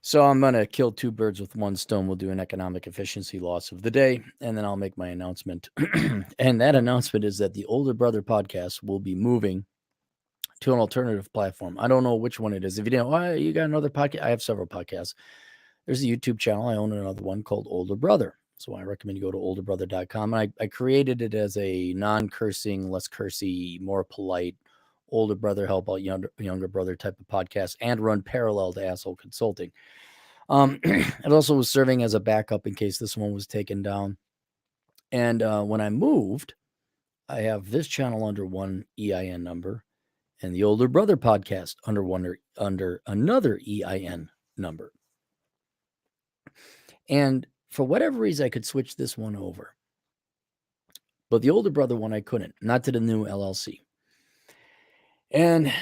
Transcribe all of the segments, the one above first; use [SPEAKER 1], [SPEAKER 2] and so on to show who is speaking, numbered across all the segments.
[SPEAKER 1] So I'm going to kill two birds with one stone. We'll do an economic efficiency loss of the day, and then I'll make my announcement. And that announcement is that the Older Brother podcast will be moving to an alternative platform. I don't know which one it is. If you didn't, oh, you got another podcast? I have several podcasts. There's a YouTube channel. I own another one called Older Brother. So I recommend you go to olderbrother.com. And I created it as a non-cursing, less cursy, more polite, older brother help out younger brother type of podcast, and run parallel to Asshole Consulting. It also was serving as a backup in case this one was taken down. And when I moved, I have this channel under one EIN number and the Older Brother podcast under another EIN number. And for whatever reason, I could switch this one over. But the Older Brother one, I couldn't, not to the new LLC. And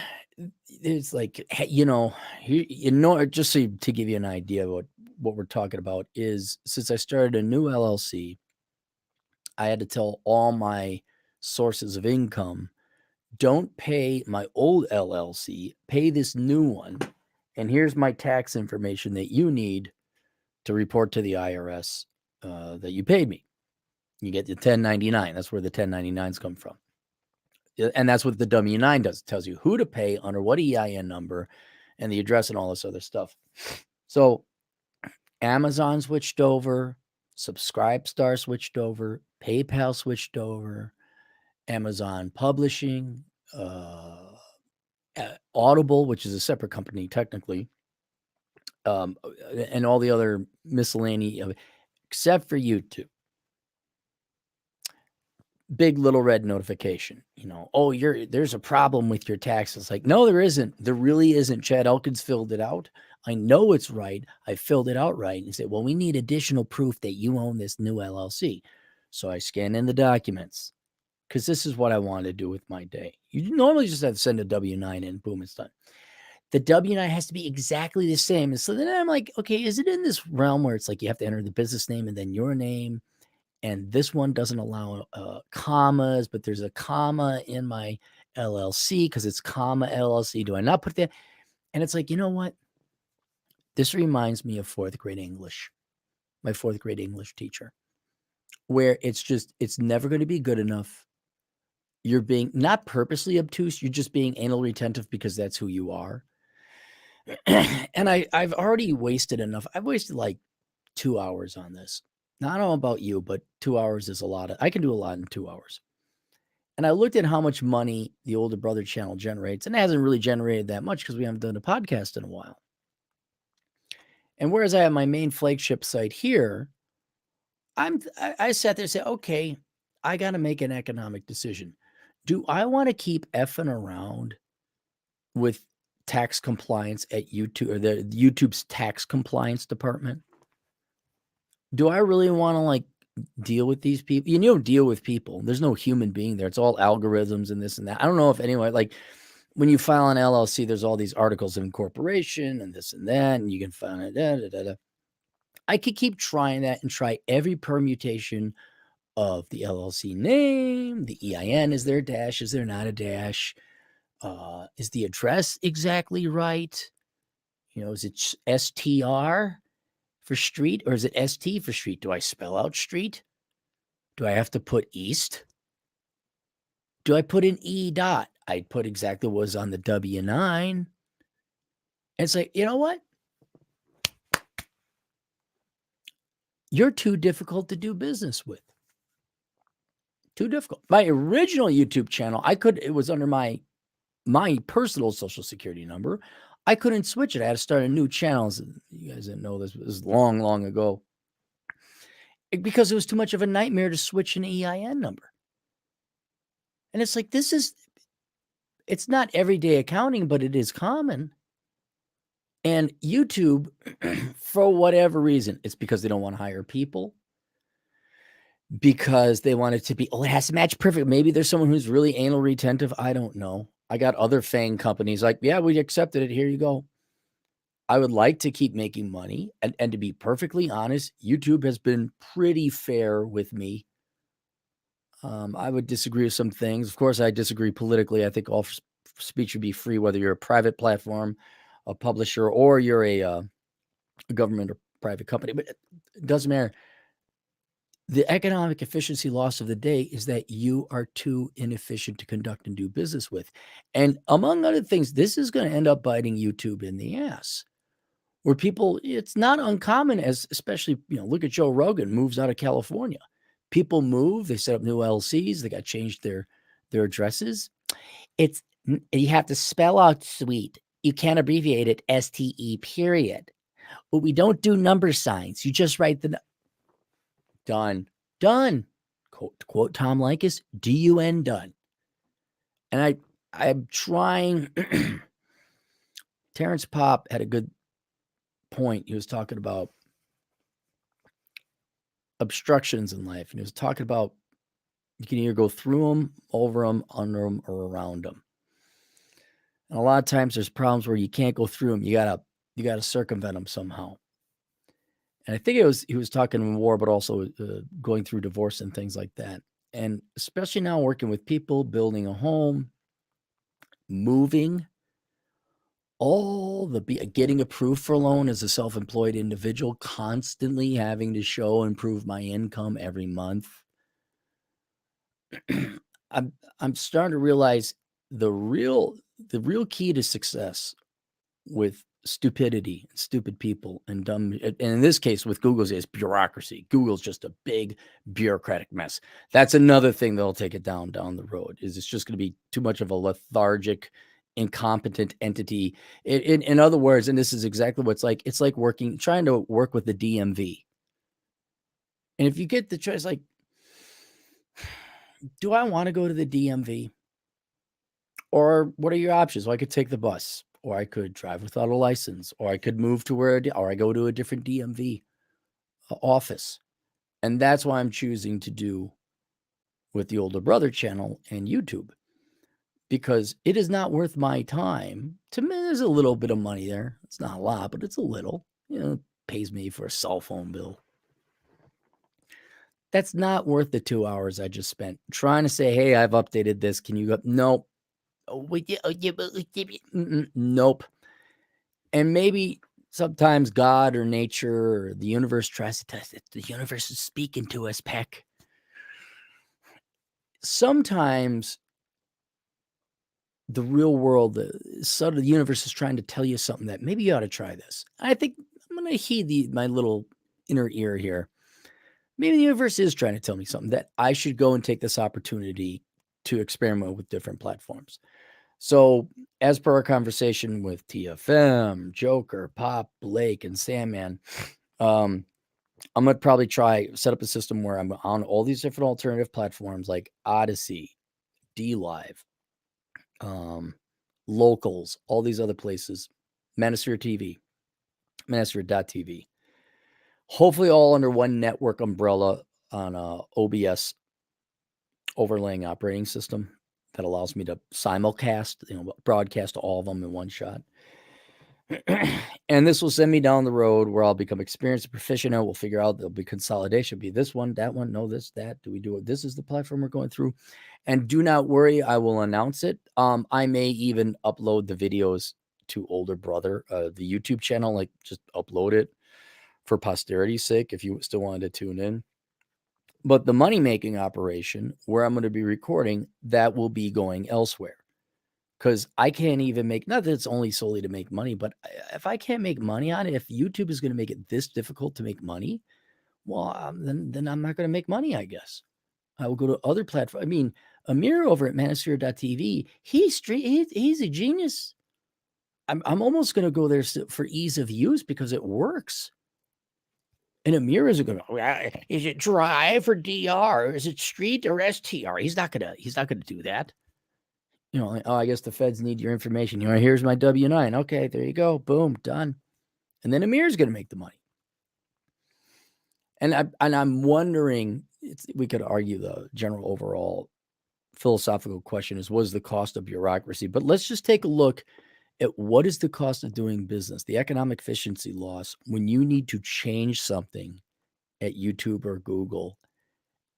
[SPEAKER 1] it's like, just so to give you an idea of what we're talking about is, since I started a new LLC, I had to tell all my sources of income, don't pay my old LLC, pay this new one. And here's my tax information that you need to report to the IRS that you paid me. You get the 1099. That's where the 1099s come from. And that's what the W-9 does. It tells you who to pay under what EIN number and the address and all this other stuff. So Amazon switched over, Subscribestar switched over, PayPal switched over, Amazon Publishing, Audible, which is a separate company technically, and all the other miscellany, except for YouTube. Big little red notification, there's a problem with your taxes. Like, no, there isn't. There really isn't. Chad Elkins filled it out. I know it's right. I filled it out right. And he said, well, we need additional proof that you own this new LLC. So I scanned in the documents because this is what I want to do with my day. You normally just have to send a W-9 in, boom, it's done. The W-9 has to be exactly the same. And so then I'm like, okay, is it in this realm where it's like you have to enter the business name and then your name? And this one doesn't allow commas, but there's a comma in my LLC because it's comma LLC. Do I not put that? And it's like, you know what? This reminds me of fourth grade English, my fourth grade English teacher, where it's never going to be good enough. You're being not purposely obtuse. You're just being anal retentive because that's who you are. And I've already wasted enough. I've wasted like 2 hours on this. Now, I don't know about you, but 2 hours is a lot. I can do a lot in 2 hours. And I looked at how much money the Older Brother channel generates, and it hasn't really generated that much because we haven't done a podcast in a while. And whereas I have my main flagship site here, I sat there and said, okay, I got to make an economic decision. Do I want to keep effing around with tax compliance at YouTube, or the YouTube's tax compliance department? Do I really want to deal with these people? You don't deal with people. There's no human being there. It's all algorithms and this and that. I don't know if anyone, when you file an LLC, there's all these articles of incorporation and this and that, and you can file it. I could keep trying that and try every permutation of the LLC name, the EIN. Is there a dash? Is there not a dash? Is the address exactly right? Is it STR for street, or is it ST for street? Do I spell out street? Do I have to put east? Do I put an E dot? I put exactly what was on the W-9. And it's like, you know what? You're too difficult to do business with. Too difficult. My original YouTube channel, it was under my personal social security number. I couldn't switch it. I had to start a new channel. You guys didn't know this. It was long, long ago. Because it was too much of a nightmare to switch an EIN number. And it's like, it's not everyday accounting, but it is common. And YouTube, for whatever reason, it's because they don't want to hire people. Because they want it to be, it has to match perfect. Maybe there's someone who's really anal retentive. I don't know. I got other FANG companies like, yeah, we accepted it. Here you go. I would like to keep making money. And to be perfectly honest, YouTube has been pretty fair with me. I would disagree with some things. Of course, I disagree politically. I think all speech should be free, whether you're a private platform, a publisher, or you're a a government or private company, but it doesn't matter. The economic efficiency loss of the day is that you are too inefficient to conduct and do business with. And among other things, this is going to end up biting YouTube in the ass. Where people, it's not uncommon, as especially, look at Joe Rogan, moves out of California. People move, they set up new LLCs, they got changed their addresses. You have to spell out suite. You can't abbreviate it STE period. But we don't do number signs. You just write the done. Quote Tom Likas, DUN done. And I'm trying. Terrence Popp had a good point. He was talking about obstructions in life, and he was talking about you can either go through them, over them, under them, or around them. And a lot of times there's problems where you can't go through them. You gotta circumvent them somehow. And I think he was talking war, but also going through divorce and things like that. And especially now working with people, building a home, moving, getting approved for a loan as a self-employed individual, constantly having to show and prove my income every month. I'm starting to realize the real key to success with stupidity, stupid people, and dumb. And in this case, with Google's is bureaucracy. Google's just a big bureaucratic mess. That's another thing that'll take it down the road. Is it's just going to be too much of a lethargic, incompetent entity. In other words, and this is exactly what it's like. It's like trying to work with the DMV. And if you get the choice, like, do I want to go to the DMV? Or what are your options? Well, I could take the bus, or I could drive without a license, or I could move to or I go to a different DMV office. And that's why I'm choosing to do with the Older Brother channel and YouTube, because it is not worth my time. To me, there's a little bit of money there. It's not a lot, but it's a little. It pays me for a cell phone bill. That's not worth the 2 hours I just spent trying to say, hey, I've updated this. Can you go? Nope. Nope. And maybe sometimes God or nature or the universe tries to test it. The universe is speaking to us, Peck. Sometimes the real world, the universe is trying to tell you something that maybe you ought to try this. I think I'm going to heed my little inner ear here. Maybe the universe is trying to tell me something that I should go and take this opportunity to experiment with different platforms. So, as per our conversation with TFM, Joker, Pop, Blake, and Sandman, I'm going to probably set up a system where I'm on all these different alternative platforms like Odyssey, DLive, Locals, all these other places, Manosphere TV, Manosphere.tv. Hopefully all under one network umbrella on a OBS overlaying operating system that allows me to simulcast, broadcast all of them in one shot. And this will send me down the road where I'll become experienced and proficient. We'll figure out there'll be consolidation. Be this one, that one, no, this, that. Do we do it? This is the platform we're going through. And do not worry, I will announce it. I may even upload the videos to Older Brother, the YouTube channel, like just upload it for posterity's sake if you still wanted to tune in. But the money-making operation, where I'm going to be recording, that will be going elsewhere. Because I can't even not that it's only solely to make money, but if I can't make money on it, if YouTube is going to make it this difficult to make money, well, then I'm not going to make money, I guess. I will go to other platforms. I mean, Amir over at Manosphere.tv, he's a genius. I'm almost going to go there for ease of use because it works. And Amir is going to, is it drive or DR? Is it street or STR? He's not going to do that. I guess the feds need your information. Here's my W-9. Okay, there you go. Boom, done. And then Amir's going to make the money. And I'm wondering, we could argue the general overall philosophical question is, what is the cost of bureaucracy? But let's just take a look at what is the cost of doing business, the economic efficiency loss when you need to change something at YouTube or Google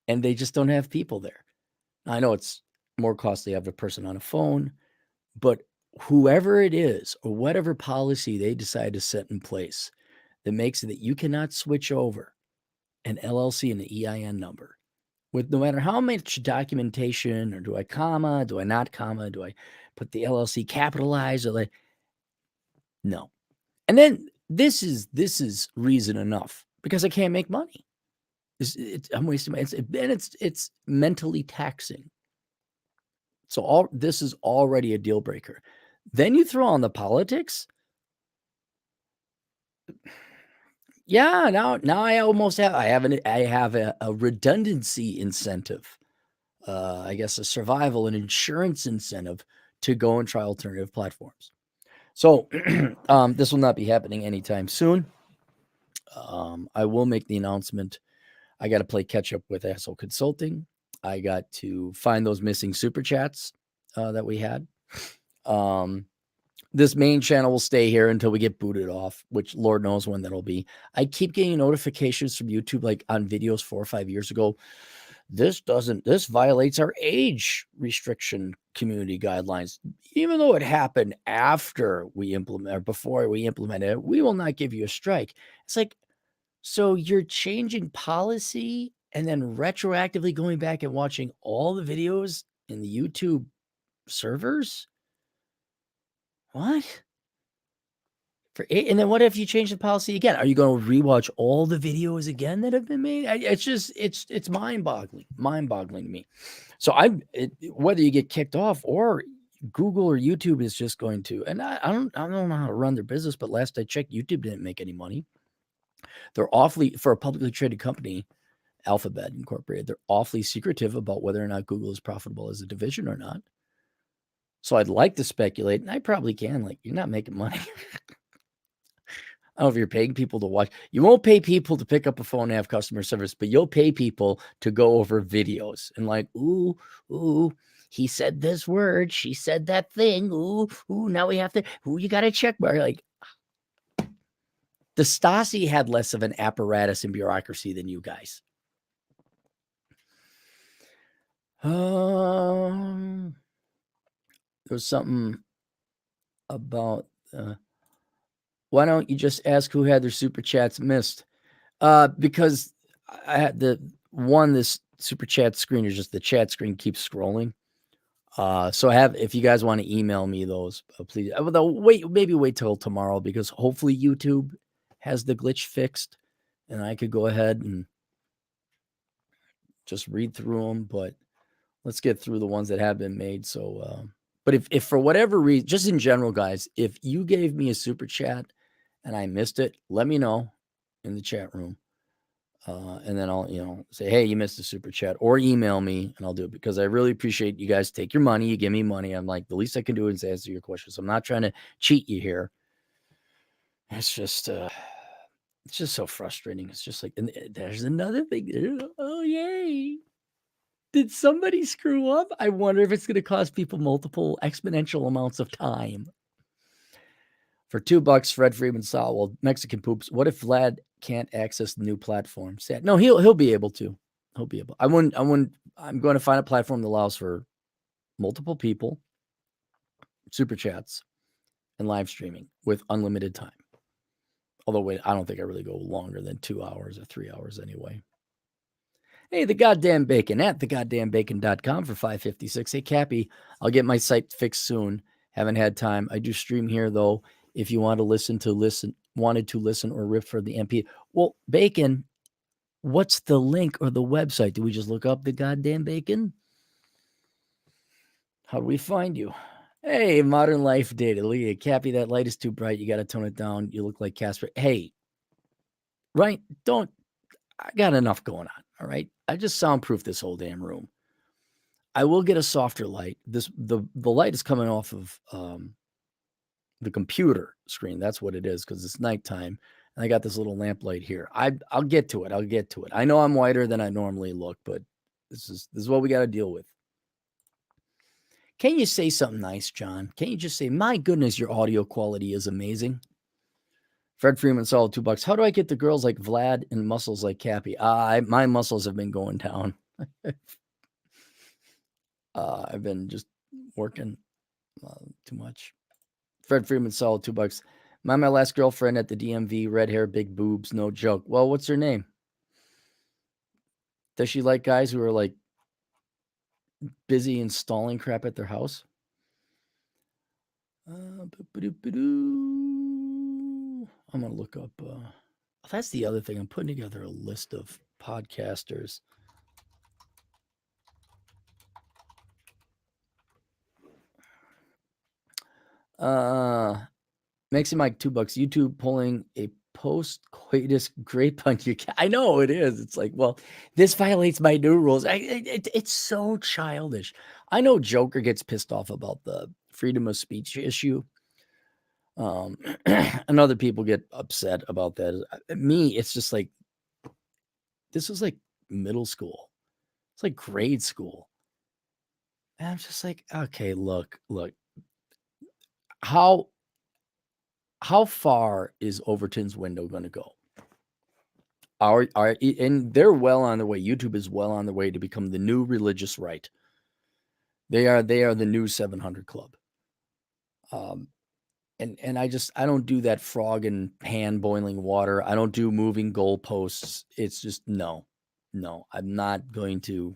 [SPEAKER 1] and they just don't have people there. I know it's more costly to have a person on a phone, but whoever it is or whatever policy they decide to set in place, that makes it that you cannot switch over an LLC and the EIN number with no matter how much documentation, or do I comma, do I not comma, do I put the LLC capitalized, or like, no. And then this is reason enough because I can't make money. I'm wasting my, it's mentally taxing. So this is already a deal breaker. Then you throw on the politics. Yeah, now I almost have a redundancy incentive. I guess a survival and insurance incentive to go and try alternative platforms. So this will not be happening anytime soon. I will make the announcement. I got to play catch up with Asshole Consulting. I got to find those missing super chats that we had. This main channel will stay here until we get booted off, which Lord knows when that'll be. I keep getting notifications from YouTube, like on videos 4 or 5 years ago. This violates our age restriction community guidelines. Even though it happened after we implement or before we implemented it, we will not give you a strike. It's like, so you're changing policy and then retroactively going back and watching all the videos in the YouTube servers? What? And then what if you change the policy again? Are you going to rewatch all the videos again that have been made? It's mind-boggling to me. So whether you get kicked off or Google or YouTube is just going to, and I don't know how to run their business, but last I checked, YouTube didn't make any money. They're awfully, for a publicly traded company, Alphabet Incorporated, they're awfully secretive about whether or not Google is profitable as a division or not. So I'd like to speculate, and I probably can, like, you're not making money. I don't know if you're paying people to watch. You won't pay people to pick up a phone and have customer service, but you'll pay people to go over videos and like, ooh, he said this word. She said that thing. Ooh, now we have to, you got to check mark. Like, the Stasi had less of an apparatus and bureaucracy than you guys. There's something about, why don't you just ask who had their super chats missed? Because I had this super chat screen is just the chat screen keeps scrolling. So if you guys want to email me those, please. Maybe wait till tomorrow because hopefully YouTube has the glitch fixed, and I could go ahead and just read through them. But let's get through the ones that have been made. So, but if for whatever reason, just in general, guys, if you gave me a super chat and I missed it, let me know in the chat room. And then I'll, say, hey, you missed a super chat, or email me and I'll do it because I really appreciate you guys take your money. You give me money. I'm like, the least I can do is answer your questions. I'm not trying to cheat you here. It's just so frustrating. It's just like, and there's another thing. Oh, yay. Did somebody screw up? I wonder if it's going to cost people multiple exponential amounts of time. For $2, Fred Freeman saw, well, Mexican poops. What if Vlad can't access the new platform? Sad. No, he'll be able to. He'll be able. I'm going to find a platform that allows for multiple people, super chats, and live streaming with unlimited time. Although, wait, I don't think I really go longer than 2 hours or 3 hours anyway. Hey, the goddamn bacon at thegoddamnbacon.com for $5.56. Hey, Cappy, I'll get my site fixed soon. Haven't had time. I do stream here though. If you want to wanted to listen or rip for the MP. Well, Bacon, what's the link or the website? Do we just look up the goddamn Bacon? How do we find you? Hey, Modern Life Data. Leah, Cappy, that light is too bright. You got to tone it down. You look like Casper. Hey, right? I got enough going on. All right. I just soundproof this whole damn room. I will get a softer light. The light is coming off of the computer screen. That's what it is because it's nighttime. And I got this little lamp light here. I'll get to it. I know I'm whiter than I normally look, but this is what we got to deal with. Can you say something nice, John? Can you just say, my goodness, your audio quality is amazing? Fred Freeman saw $2. How do I get the girls like Vlad and muscles like Cappy? My muscles have been going down. I've been just working too much. Fred Freeman saw $2. My last girlfriend at the DMV, red hair, big boobs, no joke. Well, what's her name? Does she like guys who are like busy installing crap at their house? I'm gonna look up. That's the other thing. I'm putting together a list of podcasters. Maxi Mike, $2. YouTube pulling a post coitus grape on you. I know it is. It's like, well, this violates my new rules. It's so childish. I know Joker gets pissed off about the freedom of speech issue. And other people get upset about that. Me, it's just like, this was like middle school. It's like grade school. And I'm just like, okay, look. How far is Overton's window going to go? And they're well on their way. YouTube is well on their way to become the new religious right. They are the new 700 Club. And I don't do that frog in pan boiling water. I don't do moving goalposts. It's just no. I'm not going to.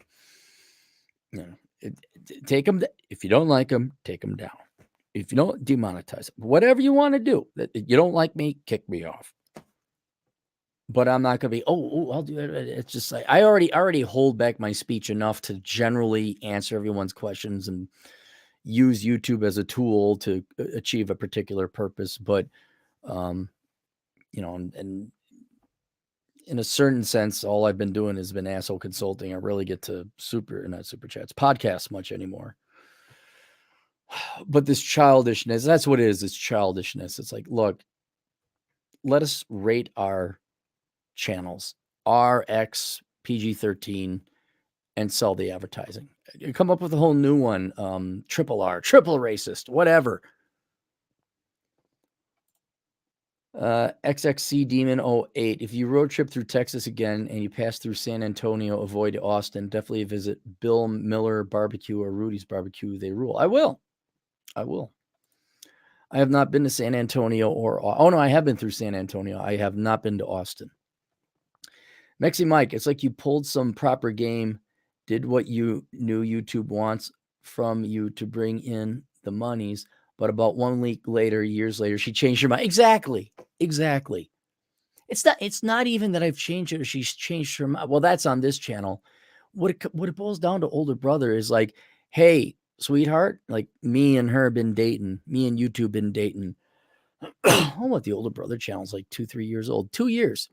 [SPEAKER 1] Take them. If you don't like them, take them down. If you don't, demonetize them. Whatever you want to do. You don't like me, kick me off. But I'm not going to be, I'll do it. It's just like, I already hold back my speech enough to generally answer everyone's questions and use YouTube as a tool to achieve a particular purpose. But, and in a certain sense, all I've been doing has been asshole consulting. I really get to not super chats, podcasts much anymore. But this childishness, that's what it is. It's childishness. It's like, look, let us rate our channels, RX, PG-13, and sell the advertising. You come up with a whole new one, triple R, triple racist, whatever. XXC Demon 08. If you road trip through Texas again and you pass through San Antonio, avoid Austin. Definitely visit Bill Miller Barbecue or Rudy's Barbecue. They rule. I will. I have not been to San Antonio no, I have been through San Antonio. I have not been to Austin. Mexi Mike, it's like you pulled some proper game, did what you knew YouTube wants from you to bring in the monies, but about 1 week later, years later, she changed her mind. Exactly. It's not even that I've changed it or she's changed her mind. Well, that's on this channel. What it boils down to, older brother, is like, hey, sweetheart, like me and her been dating, me and YouTube been dating. What the older brother channel's like 2-3 years old, 2 years.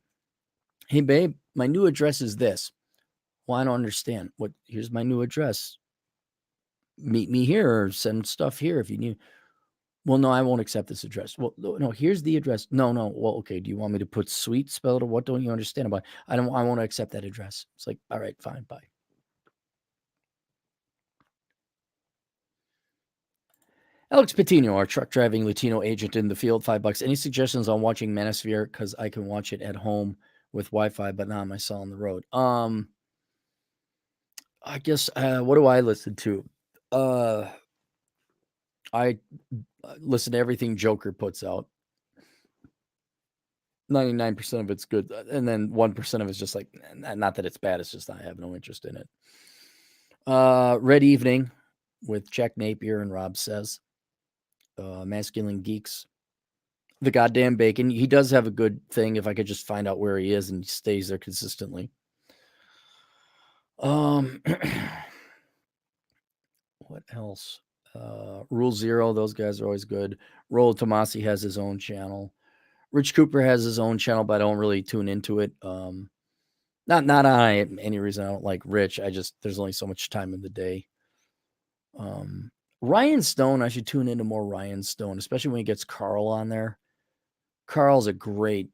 [SPEAKER 1] Hey, babe, my new address is this. Well, I don't understand. Here's my new address. Meet me here or send stuff here if you need. Well, no, I won't accept this address. Well, no, here's the address. No. Well, okay. Do you want me to put sweet spelled or what don't you understand about it? I want to accept that address. It's like, all right, fine, bye. Alex Patino, our truck driving Latino agent in the field, $5. Any suggestions on watching Manosphere? Because I can watch it at home with Wi-Fi, but not on my cell on the road. I guess, what do I listen to? I listen to everything Joker puts out. 99% of it's good. And then 1% of it's just like, not that it's bad. It's just, I have no interest in it. Red Evening with Jack Napier and Rob Says. Masculine Geeks. The Goddamn Bacon. He does have a good thing if I could just find out where he is and he stays there consistently. What else? Rule Zero, those guys are always good. Rollo Tomasi has his own channel. Rich Cooper has his own channel, but I don't really tune into it. Not on any reason I don't like Rich. There's only so much time in the day. Ryan Stone, I should tune into more Ryan Stone, especially when he gets Carl on there. Carl's a great,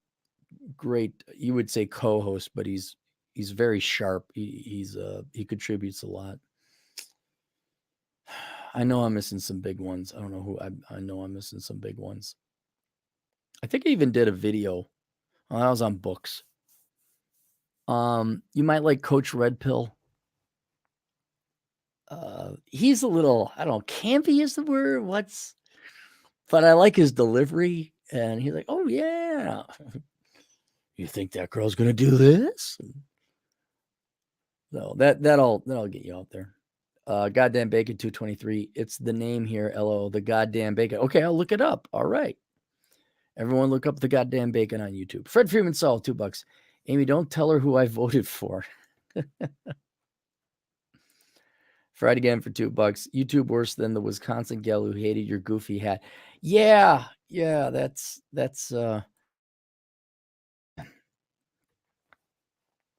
[SPEAKER 1] you would say co-host, but he's very sharp. He contributes a lot. I know I'm missing some big ones. I don't know who. I know I'm missing some big ones. I think I even did a video. Well, that was on books. You might like Coach Red Pill. He's a little, I don't know, campy is the word. But I like his delivery. And he's like, oh, yeah. You think that girl's going to do this? So that'll get you out there. Goddamn Bacon 223. It's the name here. LO, the Goddamn Bacon. Okay, I'll look it up. All right. Everyone look up the Goddamn Bacon on YouTube. Fred Freeman Saul, $2. Amy, don't tell her who I voted for. Fried again for $2. YouTube worse than the Wisconsin gal who hated your goofy hat. Yeah, that's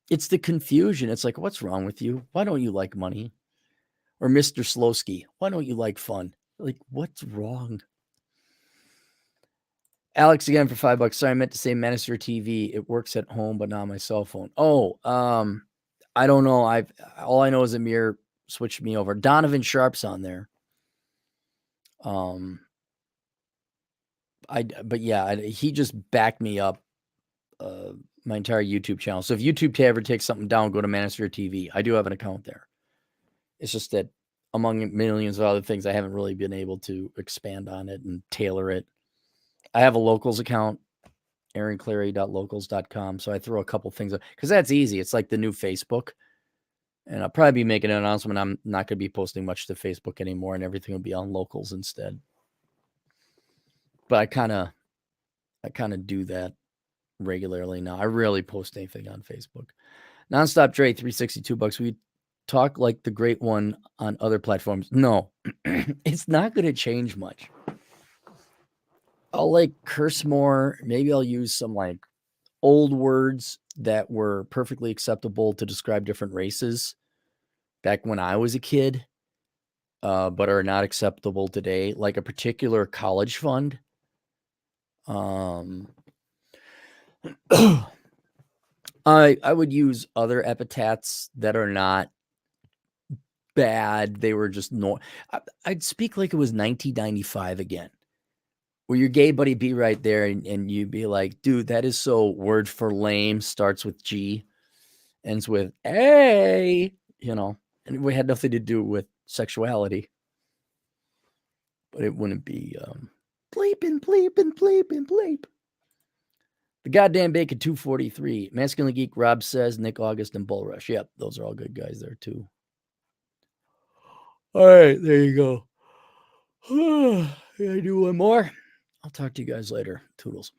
[SPEAKER 1] it's the confusion. It's like, what's wrong with you? Why don't you like money? Or Mr. Slowski, why don't you like fun? Like, what's wrong? Alex again for $5. Sorry, I meant to say Manosphere TV. It works at home, but not on my cell phone. Oh, I don't know. All I know is Amir switched me over. Donovan Sharp's on there. But yeah, he just backed me up. My entire YouTube channel. So if YouTube ever takes something down, go to Manosphere TV. I do have an account there. It's just that among millions of other things, I haven't really been able to expand on it and tailor it. I have a locals account, aaroncleary.locals.com. So I throw a couple things up because that's easy. It's like the new Facebook. And I'll probably be making an announcement. I'm not going to be posting much to Facebook anymore, and everything will be on locals instead. But I kind of do that regularly now. I rarely post anything on Facebook. Nonstop Dre, $362. We talk like the great one on other platforms. No, it's not going to change much. I'll like curse more. Maybe I'll use some like old words that were perfectly acceptable to describe different races back when I was a kid, but are not acceptable today, like a particular college fund. I would use other epithets that are not bad. They were just I'd speak like it was 1995 again, where your gay buddy be right there and you'd be like, dude, that is so word for lame, starts with G, ends with A, and we had nothing to do with sexuality. But it wouldn't be bleeping, bleeping, bleeping, bleep. The Goddamn Bacon 243. Masculine Geek, Rob says, Nick August, and Bull Rush. Yep, those are all good guys there too. All right, there you go. Can I do one more? I'll talk to you guys later. Toodles.